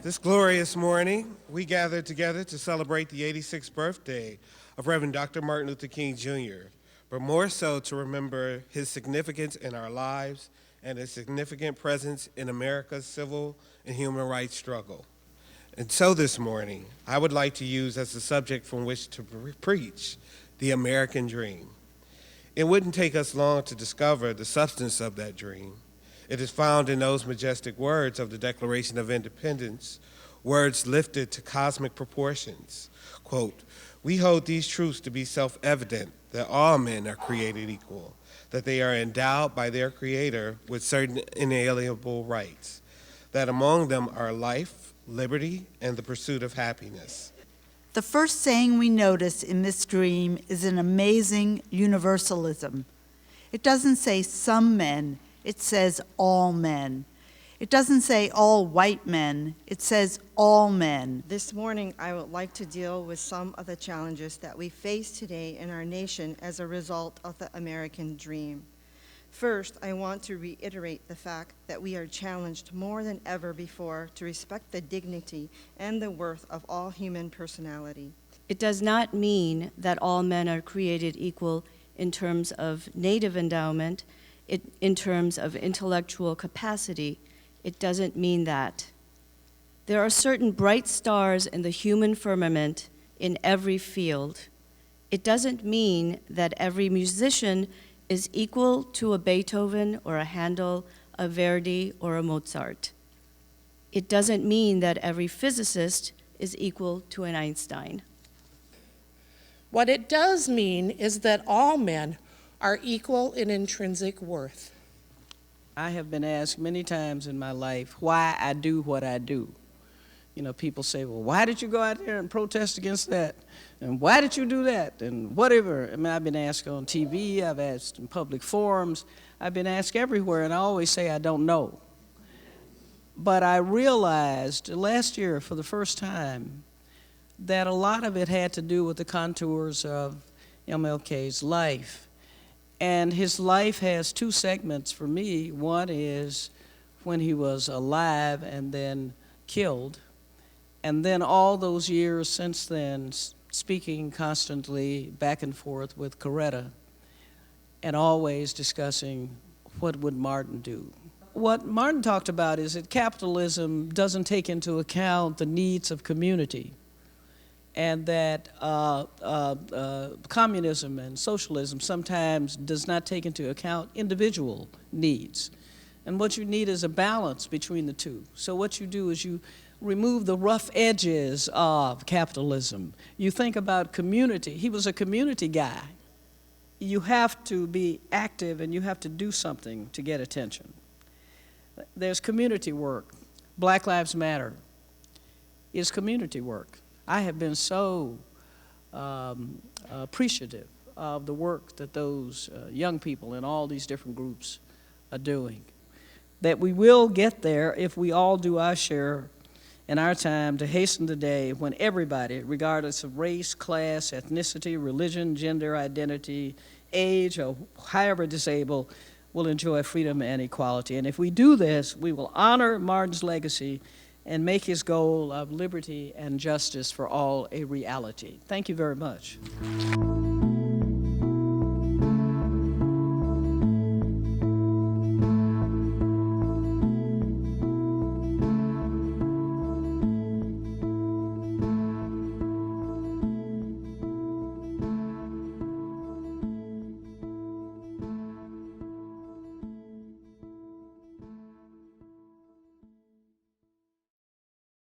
This glorious morning, we gathered together to celebrate the 86th birthday of Reverend Dr. Martin Luther King Jr., but more so to remember his significance in our lives and his significant presence in America's civil and human rights struggle. And so this morning, I would like to use as the subject from which to preach the American dream. It wouldn't take us long to discover the substance of that dream. It is found in those majestic words of the Declaration of Independence, words lifted to cosmic proportions. Quote, "We hold these truths to be self-evident, that all men are created equal, that they are endowed by their Creator with certain inalienable rights, that among them are life, liberty, and the pursuit of happiness." The first saying we notice in this dream is an amazing universalism. It doesn't say some men, it says all men. It doesn't say all white men, it says all men. This morning, I would like to deal with some of the challenges that we face today in our nation as a result of the American dream. First, I want to reiterate the fact that we are challenged more than ever before to respect the dignity and the worth of all human personality. It does not mean that all men are created equal in terms of native endowment, in terms of intellectual capacity. It doesn't mean that. There are certain bright stars in the human firmament in every field. It doesn't mean that every musician is equal to a Beethoven or a Handel, a Verdi or a Mozart. It doesn't mean that every physicist is equal to an Einstein. What it does mean is that all men are equal in intrinsic worth. I have been asked many times in my life why I do what I do. You know, people say, well, why did you go out there and protest against that? And why did you do that? And whatever. I mean, I've been asked on TV, I've asked in public forums, I've been asked everywhere, and I always say I don't know. But I realized last year for the first time that a lot of it had to do with the contours of MLK's life. And his life has two segments for me. One is when he was alive and then killed, and then all those years since then, speaking constantly back and forth with Coretta, and always discussing what would Martin do. What Martin talked about is that capitalism doesn't take into account the needs of community, and that communism and socialism sometimes does not take into account individual needs. And what you need is a balance between the two. So what you do is you remove the rough edges of capitalism. You think about community. He was a community guy. You have to be active and you have to do something to get attention. There's community work. Black Lives Matter is community work. I have been so appreciative of the work that those young people in all these different groups are doing. That we will get there if we all do our share in our time to hasten the day when everybody, regardless of race, class, ethnicity, religion, gender identity, age, or however disabled, will enjoy freedom and equality. And if we do this, we will honor Martin's legacy and make his goal of liberty and justice for all a reality. Thank you very much.